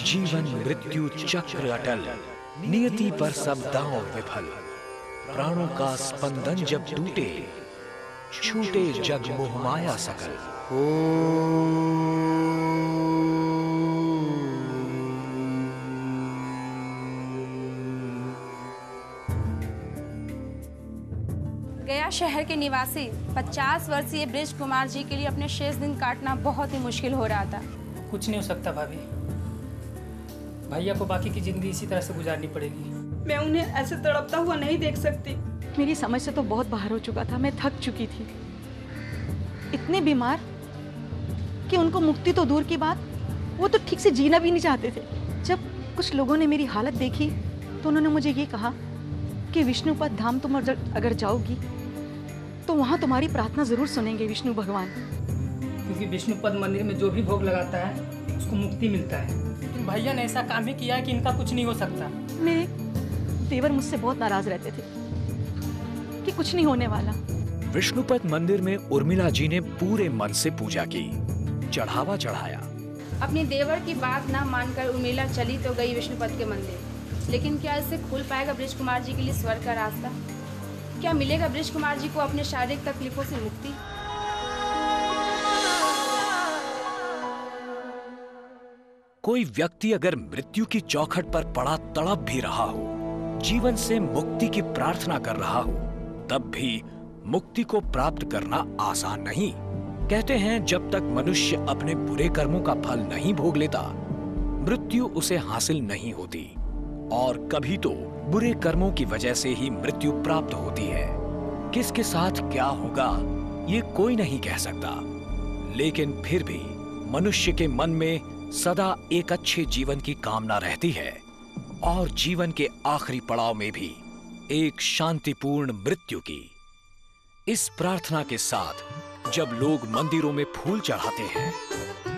जीवन मृत्यु चक्र अटल, नियति पर सब दांव विफल। प्राणों का स्पंदन जब टूटे, छूटे जग मोह माया सकल। गया शहर के निवासी 50 वर्षीय बृज कुमार जी के लिए अपने शेष दिन काटना बहुत ही मुश्किल हो रहा था। कुछ नहीं हो सकता भाभी, भैया को बाकी की जिंदगी इसी तरह से गुजारनी पड़ेगी। मैं उन्हें ऐसे तड़पता हुआ नहीं देख सकती। मेरी समझ से तो बहुत बाहर हो चुका था, मैं थक चुकी थी। इतने बीमार कि उनको मुक्ति तो दूर की बात, वो तो ठीक से जीना भी नहीं चाहते थे। जब कुछ लोगों ने मेरी हालत देखी तो उन्होंने मुझे ये कहा कि विष्णुपद धाम तुम अगर जाओगी तो वहाँ तुम्हारी प्रार्थना जरूर सुनेंगे विष्णु भगवान। क्योंकि विष्णुपद मंदिर में जो भी भोग लगाता है उसको मुक्ति मिलता है। भैया ने ऐसा काम ही किया है कि इनका कुछ नहीं हो सकता। मेरे देवर मुझसे बहुत नाराज रहते थे कि कुछ नहीं होने वाला। विष्णुपद मंदिर में उर्मिला जी ने पूरे मन से पूजा की, चढ़ावा चढ़ाया। अपने देवर की बात ना मानकर उर्मिला चली तो गई विष्णुपद के मंदिर, लेकिन क्या इससे खुल पाएगा बृज कुमार जी के लिए स्वर्ग का रास्ता? क्या मिलेगा बृज कुमार जी को अपने शारीरिक तकलीफों से मुक्ति? कोई व्यक्ति अगर मृत्यु की चौखट पर पड़ा तड़प भी रहा हो, जीवन से मुक्ति की प्रार्थना कर रहा हो, तब भी मुक्ति को प्राप्त करना आसान नहीं। कहते हैं जब तक मनुष्य अपने बुरे कर्मों का फल नहीं भोग लेता, मृत्यु उसे हासिल नहीं होती। और कभी तो बुरे कर्मों की वजह से ही मृत्यु प्राप्त होती है। किसके साथ क्या होगा ये कोई नहीं कह सकता, लेकिन फिर भी मनुष्य के मन में सदा एक अच्छे जीवन की कामना रहती है और जीवन के आखिरी पड़ाव में भी एक शांतिपूर्ण मृत्यु की। इस प्रार्थना के साथ जब लोग मंदिरों में फूल चढ़ाते हैं,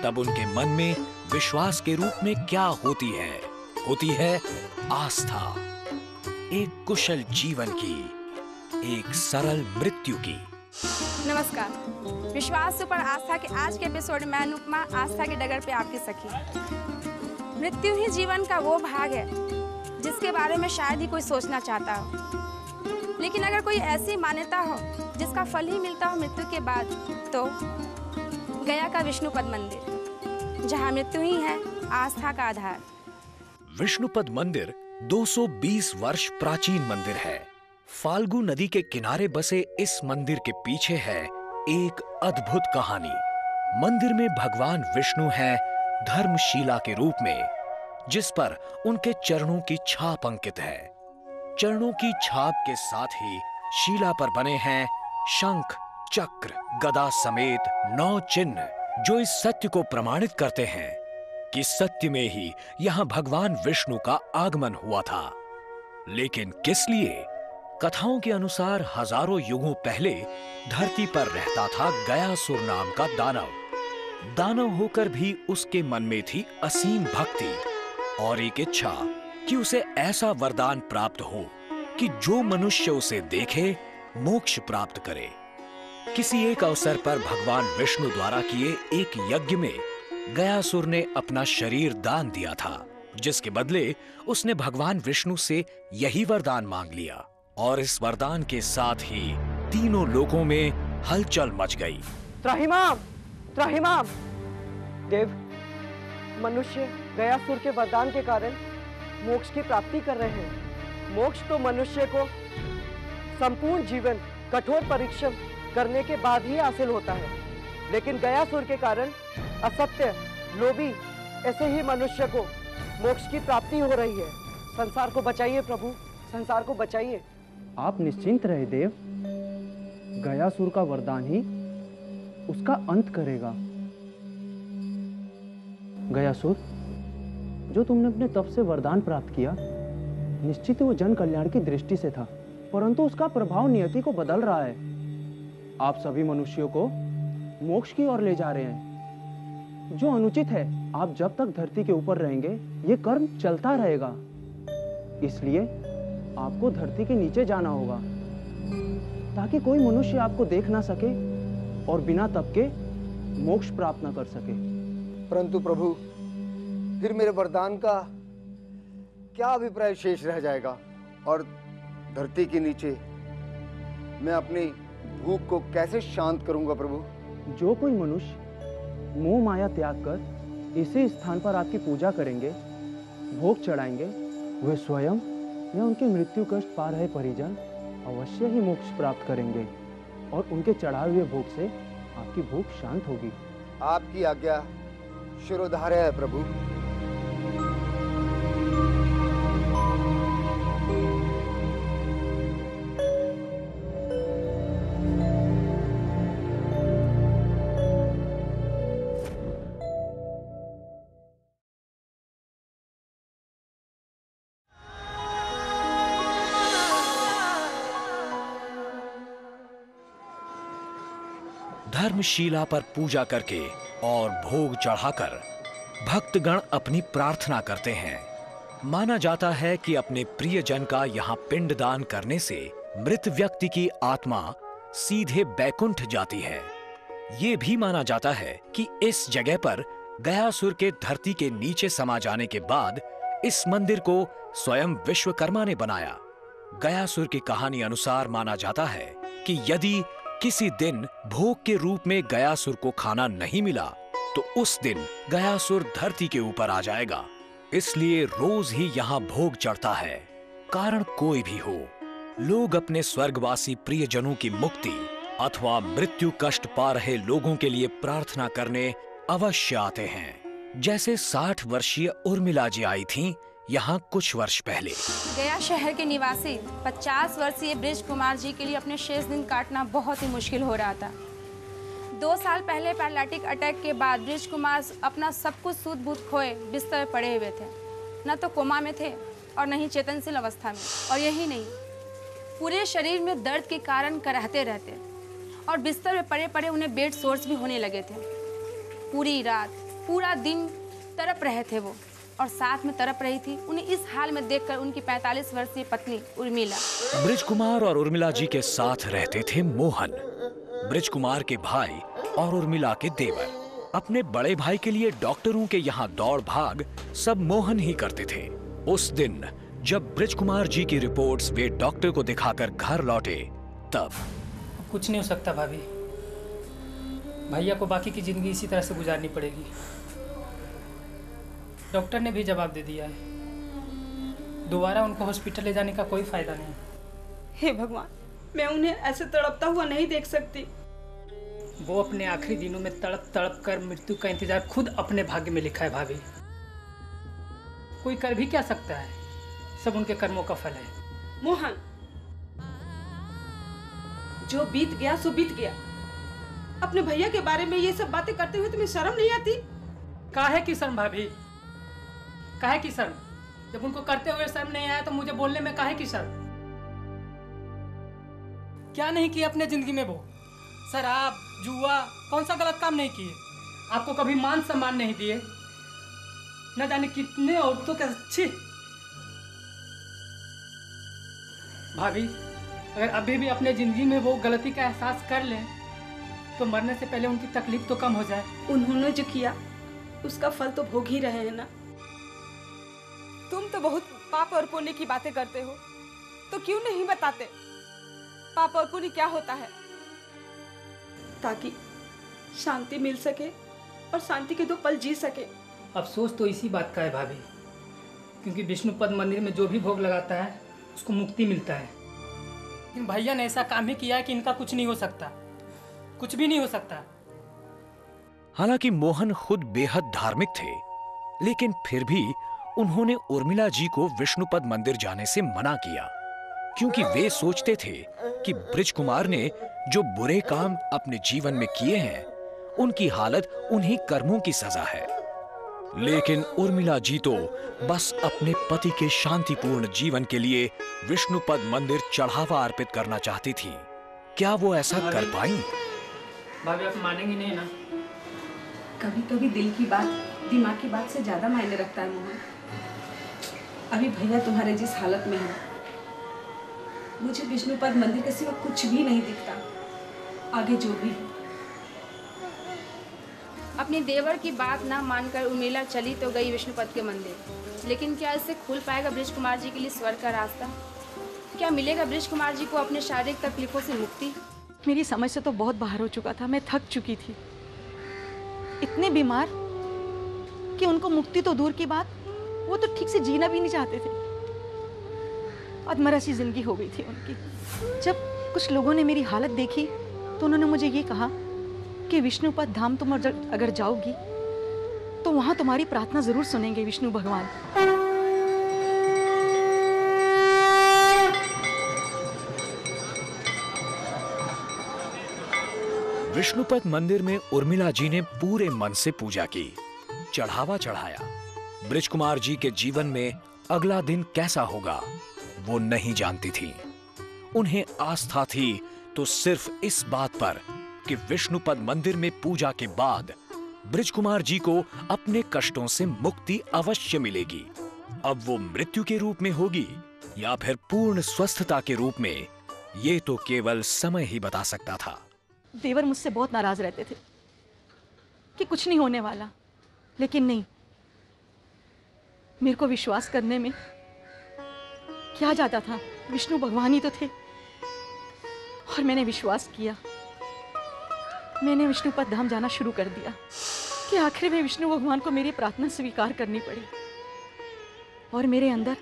तब उनके मन में विश्वास के रूप में क्या होती है? होती है आस्था, एक कुशल जीवन की, एक सरल मृत्यु की। नमस्कार, विश्वास पर आस्था के आज के एपिसोड में मैं अनुपमा आस्था के डगर पे आपकी सखी। मृत्यु ही जीवन का वो भाग है जिसके बारे में शायद ही कोई सोचना चाहता हो, लेकिन अगर कोई ऐसी मान्यता हो जिसका फल ही मिलता हो मृत्यु के बाद, तो गया का विष्णुपद मंदिर, जहाँ मृत्यु ही है आस्था का आधार। विष्णुपद मंदिर 220 वर्ष प्राचीन मंदिर है। फाल्गु नदी के किनारे बसे इस मंदिर के पीछे है एक अद्भुत कहानी। मंदिर में भगवान विष्णु हैं धर्मशिला के रूप में, जिस पर उनके चरणों की छाप अंकित है। चरणों की छाप के साथ ही शिला पर बने हैं शंख, चक्र, गदा समेत 9 चिन्ह, जो इस सत्य को प्रमाणित करते हैं कि सत्य में ही यहाँ भगवान विष्णु का आगमन हुआ था। लेकिन किस लिए? कथाओं के अनुसार हजारों युगों पहले धरती पर रहता था गयासुर नाम का दानव। दानव होकर भी उसके मन में थी असीम भक्ति और एक इच्छा कि उसे ऐसा वरदान प्राप्त हो कि जो मनुष्य उसे देखे मोक्ष प्राप्त करे। किसी एक अवसर पर भगवान विष्णु द्वारा किए एक यज्ञ में गयासुर ने अपना शरीर दान दिया था, जिसके बदले उसने भगवान विष्णु से यही वरदान मांग लिया और इस वरदान के साथ ही तीनों लोकों में हलचल मच गई। त्राहिमाम, त्राहिमाम! देव, मनुष्य गयासुर के वरदान के कारण मोक्ष की प्राप्ति कर रहे हैं। मोक्ष तो मनुष्य को संपूर्ण जीवन कठोर परिश्रम करने के बाद ही हासिल होता है, लेकिन गयासुर के कारण असत्य, लोभी ऐसे ही मनुष्य को मोक्ष की प्राप्ति हो रही है। संसार को बचाइए प्रभु, संसार को बचाइए। आप निश्चिंत रहे देव, गयासुर का वरदान ही उसका अंत करेगा। गयासुर, जो तुमने अपने तप से वरदान प्राप्त किया, निश्चित ही वो जन कल्याण की दृष्टि से था, परंतु उसका प्रभाव नियति को बदल रहा है। आप सभी मनुष्यों को मोक्ष की ओर ले जा रहे हैं, जो अनुचित है। आप जब तक धरती के ऊपर रहेंगे ये कर्म चलता रहेगा, इसलिए आपको धरती के नीचे जाना होगा। ताकि कोई मनुष्य आपको देख ना सके और बिना तप के मोक्ष प्राप्त ना कर सके। परंतु प्रभु, फिर मेरे वरदान का क्या अभिप्राय शेष रह जाएगा और धरती के नीचे मैं अपनी भूख को कैसे शांत करूंगा प्रभु? जो कोई मनुष्य मोह माया त्याग कर इसी स्थान पर आपकी पूजा करेंगे, भोग चढ़ाएंगे, वे स्वयं या उनके मृत्यु कष्ट पा रहे परिजन अवश्य ही मोक्ष प्राप्त करेंगे और उनके चढ़ाए हुए भोग से आपकी भूख शांत होगी। आपकी आज्ञा शिरोधार्य है प्रभु। धर्मशिला पर पूजा करके और भोग चढ़ाकर भक्तगण अपनी प्रार्थना करते हैं। माना जाता है कि अपने प्रियजन का यहाँ पिंडदान करने से मृत व्यक्ति की आत्मा सीधे बैकुंठ जाती है। ये भी माना जाता है कि इस जगह पर गयासुर के धरती के नीचे समा जाने के बाद इस मंदिर को स्वयं विश्वकर्मा ने बनाया। गयासुर की कहानी अनुसार माना जाता है कि यदि किसी दिन भोग के रूप में गयासुर को खाना नहीं मिला तो उस दिन गयासुर धरती के ऊपर आ जाएगा। इसलिए रोज ही यहाँ भोग चढ़ता है। कारण कोई भी हो, लोग अपने स्वर्गवासी प्रियजनों की मुक्ति अथवा मृत्यु कष्ट पा रहे लोगों के लिए प्रार्थना करने अवश्य आते हैं। जैसे 60 वर्षीय उर्मिला जी आई थीं यहाँ कुछ वर्ष पहले। गया शहर के निवासी 50 वर्षीय ब्रिज कुमार जी के लिए अपने शेष दिन काटना बहुत ही मुश्किल हो रहा था। 2 साल पहले पैरालिटिक अटैक के बाद ब्रिज कुमार अपना सब कुछ सूध बूध खोए बिस्तर पर पड़े हुए थे। न तो कोमा में थे और न ही चेतनशील अवस्था में। और यही नहीं, पूरे शरीर में दर्द के कारण कराहते रहते और बिस्तर में पड़े पड़े उन्हें बेड सोर्स भी होने लगे थे। पूरी रात पूरा दिन तड़प रहे थे वो, और साथ में तड़प रही थी उन्हें इस हाल में देखकर उनकी 45 वर्षीय पत्नी उर्मिला। ब्रिज कुमार और उर्मिला जी के साथ रहते थे मोहन, ब्रिज कुमार के भाई और उर्मिला के देवर। अपने बड़े भाई के लिए डॉक्टरों के यहाँ दौड़ भाग सब मोहन ही करते थे। उस दिन जब ब्रिज कुमार जी की रिपोर्ट्स वे डॉक्टर को दिखाकर घर लौटे तब कुछ नहीं हो सकता भाभी, भैया को बाकी की जिंदगी इसी तरह से गुजारनी पड़ेगी। डॉक्टर ने भी जवाब दे दिया है, दोबारा उनको हॉस्पिटल ले जाने का कोई फायदा नहीं। हे भगवान, मैं उन्हें ऐसे तड़पता हुआ नहीं देख सकती। वो अपने आखिरी दिनों में तड़प तड़प कर मृत्यु का इंतजार खुद अपने भाग्य में लिखा है भाभी। कोई कर भी क्या सकता है, सब उनके कर्मों का फल है। मोहन, जो बीत गया सो बीत गया। अपने भैया के बारे में ये सब बातें करते हुए तुम्हें शर्म नहीं आती? काहे की शर्म भाभी, काहे की शर्म? जब उनको करते हुए शर्म नहीं आया तो मुझे बोलने में काहे की शर्म? क्या नहीं किया अपने जिंदगी में वो? शराब, जुआ, कौन सा गलत काम नहीं किए? आपको कभी मान सम्मान नहीं दिए, न जाने कितने औरतों के अच्छी। भाभी, अगर अभी भी अपने जिंदगी में वो गलती का एहसास कर लें तो मरने से पहले उनकी तकलीफ तो कम हो जाए। उन्होंने जो किया उसका फल तो भोग ही रहे हैं ना। तुम तो बहुत पाप और पुण्य की बातें करते हो, तो क्यों नहीं बताते पाप और पुण्य क्या होता है? ताकि शांति मिल सके और शांति के 2 पल जी सके। अफसोस तो इसी बात का है भाभी, क्योंकि विष्णुपद मंदिर में जो भी भोग लगाता है उसको मुक्ति मिलता है। लेकिन भैया ने ऐसा काम ही किया है कि इनका कुछ नहीं हो सकता, कुछ भी नहीं हो सकता। हालांकि मोहन खुद बेहद धार्मिक थे, लेकिन फिर भी उन्होंने उर्मिला जी को विष्णुपद मंदिर जाने से मना किया, क्योंकि वे सोचते थे कि ब्रिज कुमार ने जो बुरे काम अपने जीवन में किए हैं उनकी हालत उन्हीं कर्मों की सजा है। लेकिन उर्मिला जी तो बस अपने पति के शांतिपूर्ण जीवन के लिए विष्णुपद मंदिर चढ़ावा अर्पित करना चाहती थी। क्या वो ऐसा कर पाई? भाभी, आप मानेंगी नहीं ना? कभी कभी दिल की बात दिमाग की बात से ज्यादा मायने रखता है मोहन। अभी भैया तुम्हारे जिस हालत में हैं मुझे विष्णुपद मंदिर के सिवा कुछ भी नहीं दिखता। आगे जो भी है। अपने देवर की बात ना मानकर उर्मिला चली तो गई विष्णुपद के मंदिर, लेकिन क्या इससे खुल पाएगा ब्रिज कुमार जी के लिए स्वर्ग का रास्ता? क्या मिलेगा ब्रिज कुमार जी को अपने शारीरिक तकलीफों से मुक्ति? मेरी समझ से तो बहुत बाहर हो चुका था, मैं थक चुकी थी। इतने बीमार कि उनको मुक्ति तो दूर की बात, वो तो ठीक से जीना भी नहीं चाहते थे। अधमरा सी जिंदगी हो गई थी उनकी। जब कुछ लोगों ने मेरी हालत देखी तो उन्होंने मुझे ये कहा कि विष्णुपद धाम तुम अगर जाओगी तो वहां तुम्हारी प्रार्थना जरूर सुनेंगे विष्णु भगवान। विष्णुपद मंदिर में उर्मिला जी ने पूरे मन से पूजा की, चढ़ावा चढ़ाया। ब्रिज कुमार जी के जीवन में अगला दिन कैसा होगा वो नहीं जानती थी। उन्हें आस्था थी तो सिर्फ इस बात पर कि विष्णुपद मंदिर में पूजा के बाद ब्रिज कुमार जी को अपने कष्टों से मुक्ति अवश्य मिलेगी। अब वो मृत्यु के रूप में होगी या फिर पूर्ण स्वस्थता के रूप में, ये तो केवल समय ही बता सकता था। देवर मुझसे बहुत नाराज रहते थे कि कुछ नहीं होने वाला, लेकिन नहीं, मेरे को विश्वास करने में क्या जाता था, विष्णु भगवान ही तो थे। और मैंने विश्वास किया, मैंने विष्णुपद धाम जाना शुरू कर दिया कि आखिर में विष्णु भगवान को मेरी प्रार्थना स्वीकार करनी पड़ी। और मेरे अंदर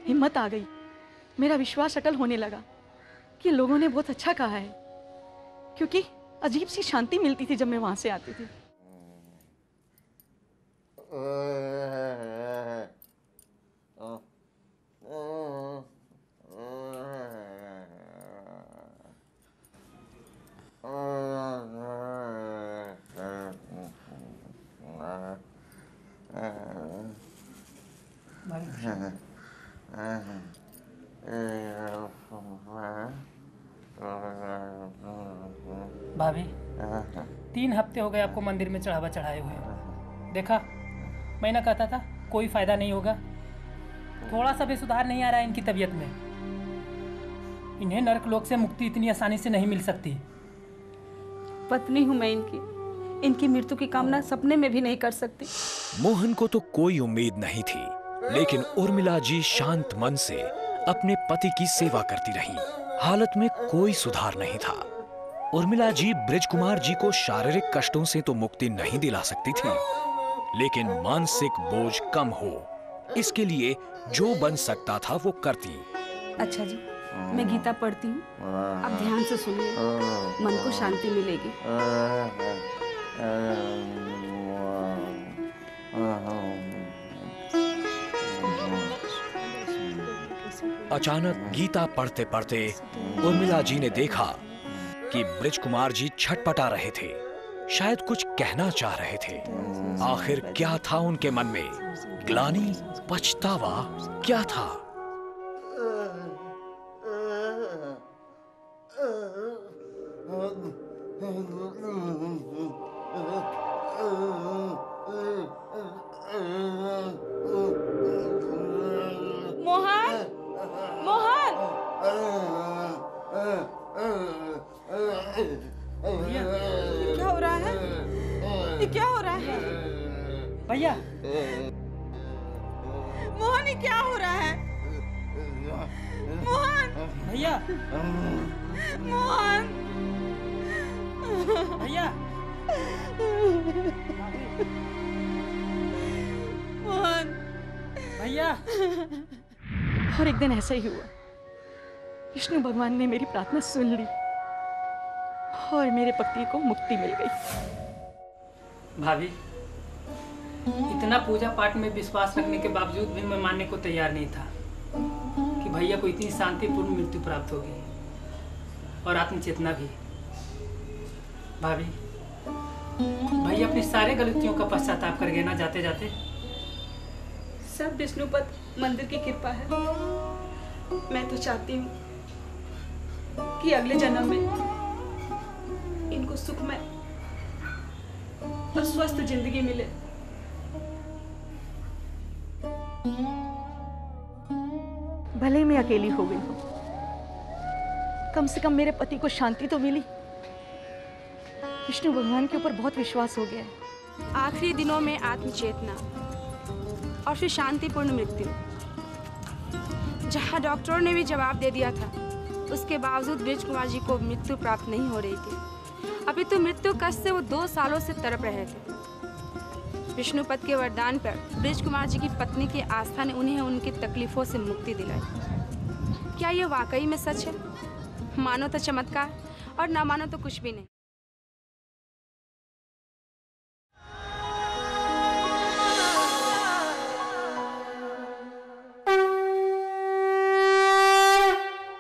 हिम्मत आ गई, मेरा विश्वास अटल होने लगा कि लोगों ने बहुत अच्छा कहा है, क्योंकि अजीब सी शांति मिलती थी जब मैं वहां से आती थी। भाभी, 3 हफ्ते हो गए आपको मंदिर में चढ़ावा चढ़ाए हुए। देखा, मैं ना कहता था कोई फायदा नहीं होगा। थोड़ा सा भी सुधार नहीं आ रहा है इनकी तबीयत में। इन्हें नरक लोक से मुक्ति इतनी आसानी से नहीं मिल सकती। पत्नी हूँ मैं इनकी मृत्यु की कामना सपने में भी नहीं कर सकती। मोहन को तो कोई उम्मीद नहीं थी, लेकिन उर्मिला जी शांत मन से अपने पति की सेवा करती रहीं। हालत में कोई सुधार नहीं था। उर्मिला जी ब्रिज कुमार जी को शारीरिक कष्टों से तो मुक्ति नहीं दिला सकती थी, लेकिन मानसिक बोझ कम हो, इसके लिए जो बन सकता था वो करती। अच्छा जी, मैं गीता पढ़ती हूँ, आप ध्यान से सुनिए, मन को शांति मिलेगी। अचानक गीता पढ़ते पढ़ते उर्मिला जी ने देखा कि ब्रिज कुमार जी छटपटा रहे थे, शायद कुछ कहना चाह रहे थे। आखिर क्या था उनके मन में? ग्लानि, पछतावा, क्या था? मोहन, मोहन, क्या हो रहा है? ये क्या हो रहा है? भैया, मोहन, ये क्या हो रहा है? मोहन, भैया, मोहन, भैया, मोहन, भैया। और एक दिन ऐसा ही हुआ, विष्णु भगवान ने मेरी प्रार्थना सुन ली और मेरे पति को मुक्ति मिल गई। भाभी, इतना पूजा पाठ में विश्वास रखने के बावजूद भी मैं मानने को तैयार नहीं था कि भैया को इतनी शांतिपूर्ण मृत्यु प्राप्त होगी और आत्मचेतना भी। भाभी, भैया अपनी सारे गलतियों का पश्चाताप कर गए ना जाते जाते। सब विष्णुपद मंदिर की कृपा है। मैं तो चाहती हूँ कि अगले जन्म में इनको सुखमय और स्वस्थ जिंदगी मिले। भले मैं अकेली हो गई हूँ, कम से कम मेरे पति को शांति तो मिली। विष्णु भगवान के ऊपर बहुत विश्वास हो गया है। आखिरी दिनों में आत्मचेतना और फिर शांतिपूर्ण मृत्यु। जहां डॉक्टरों ने भी जवाब दे दिया था, उसके बावजूद ब्रिज कुमार जी को मृत्यु प्राप्त नहीं हो रही थी। अभी तो मृत्यु कष्ट से वो 2 सालों से तड़प रहे थे। विष्णुपद के वरदान पर ब्रिज कुमार जी की पत्नी की आस्था ने उन्हें उनकी तकलीफों से मुक्ति दिलाई। क्या ये वाकई में सच है? मानो तो चमत्कार और ना मानो तो कुछ भी नहीं।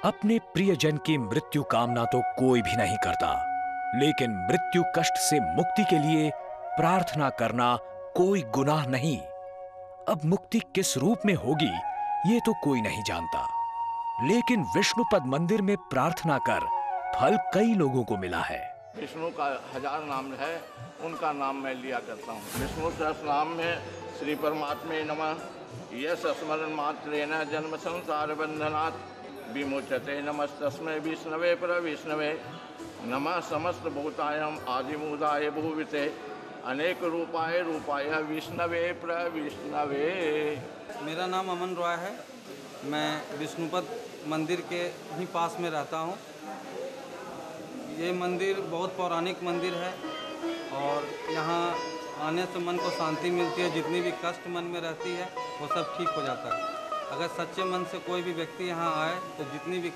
अपने प्रियजन की मृत्यु कामना तो कोई भी नहीं करता, लेकिन मृत्यु कष्ट से मुक्ति के लिए प्रार्थना करना कोई गुनाह नहीं। अब मुक्ति किस रूप में होगी ये तो कोई नहीं जानता, लेकिन विष्णुपद मंदिर में प्रार्थना कर फल कई लोगों को मिला है। विष्णु का 1000 नाम है, उनका नाम मैं लिया करता हूँ। विष्णु सहस्र नाम में श्री परमात्मे नमः, यश स्मरण मात्रेण जन्म संसार बंधनात् विमुच्यते। नमस्तस्मै विष्णवे प्रविष्णवे नमः समस्त भूतायम आदिमूलाय भूविते अनेक रूपाय रूपाय विष्णवे प्रविष्णवे। मेरा नाम अमन रॉय है। मैं विष्णुपद मंदिर के ही पास में रहता हूँ। ये मंदिर बहुत पौराणिक मंदिर है और यहाँ आने से मन को शांति मिलती है। जितनी भी कष्ट मन में रहती है वो सब ठीक हो जाता है। अगर सच्चे मन से कोई भी व्यक्ति यहाँ आए तो जितनी भी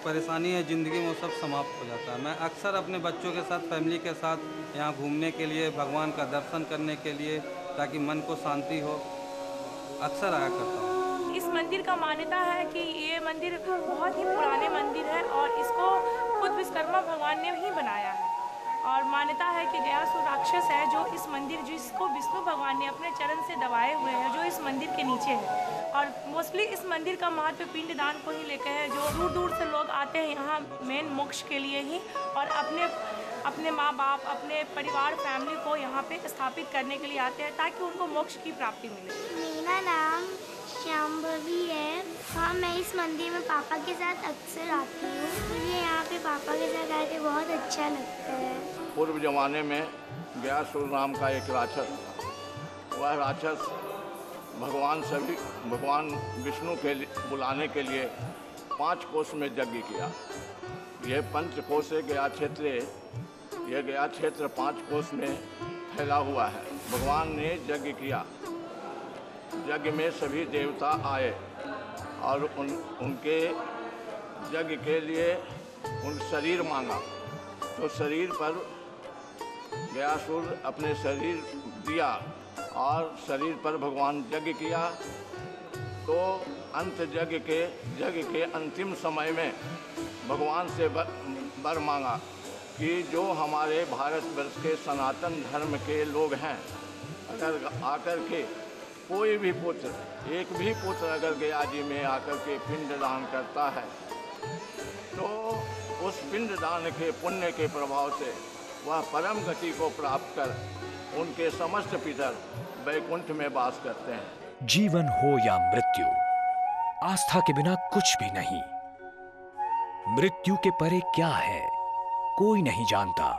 परेशानी है ज़िंदगी में वो सब समाप्त हो जाता है। मैं अक्सर अपने बच्चों के साथ, फैमिली के साथ यहाँ घूमने के लिए, भगवान का दर्शन करने के लिए, ताकि मन को शांति हो, अक्सर आया करता हूँ। इस मंदिर का मान्यता है कि ये मंदिर बहुत ही पुराने मंदिर है और इसको खुद विश्वकर्मा भगवान ने ही बनाया है। और मान्यता है कि गयासुर राक्षस है जो इस मंदिर, जिसको विष्णु भगवान ने अपने चरण से दबाए हुए हैं, जो इस मंदिर के नीचे है। और मोस्टली इस मंदिर का महत्व पिंडदान को ही लेकर है। जो दूर दूर से लोग आते हैं यहाँ मेन मोक्ष के लिए ही, और अपने माँ बाप, अपने परिवार, फैमिली को यहाँ पे स्थापित करने के लिए आते हैं ताकि उनको मोक्ष की प्राप्ति मिले। मेरा नाम शाम्भवी है। हाँ, मैं इस मंदिर में पापा के साथ अक्सर आती हूँ। मुझे यहाँ पे पापा के साथ आके बहुत अच्छा लगता है। पूर्व जमाने में गयासुर नाम का एक राक्षस था। वह राक्षस भगवान विष्णु के बुलाने के लिए 5 कोस में यज्ञ किया। यह पंचकोशे गया क्षेत्र, यह गया क्षेत्र 5 कोस में फैला हुआ है। भगवान ने यज्ञ किया। यज्ञ में सभी देवता आए और उनके यज्ञ के लिए उन शरीर मांगा। तो शरीर पर गयासुर अपने शरीर दिया और शरीर पर भगवान यज्ञ किया। तो अंत यज्ञ के अंतिम समय में भगवान से वर मांगा कि जो हमारे भारतवर्ष के सनातन धर्म के लोग हैं, अगर आकर के कोई भी पुत्र, एक भी पुत्र अगर गया जी में आकर के पिंडदान करता है तो उस पिंडदान के पुण्य के प्रभाव से वह परम गति को प्राप्त कर उनके समस्त पितर वैकुंठ में वास करते हैं। जीवन हो या मृत्यु, आस्था के बिना कुछ भी नहीं। मृत्यु के परे क्या है कोई नहीं जानता,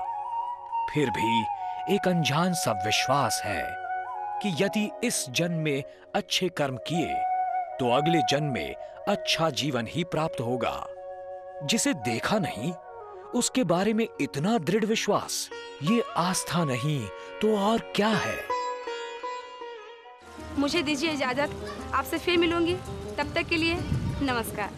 फिर भी एक अनजान सा विश्वास है कि यदि इस जन्म में अच्छे कर्म किए तो अगले जन्म में अच्छा जीवन ही प्राप्त होगा। जिसे देखा नहीं उसके बारे में इतना दृढ़ विश्वास, ये आस्था नहीं तो और क्या है। मुझे दीजिए इजाजत, आपसे फिर मिलूंगी। तब तक के लिए नमस्कार।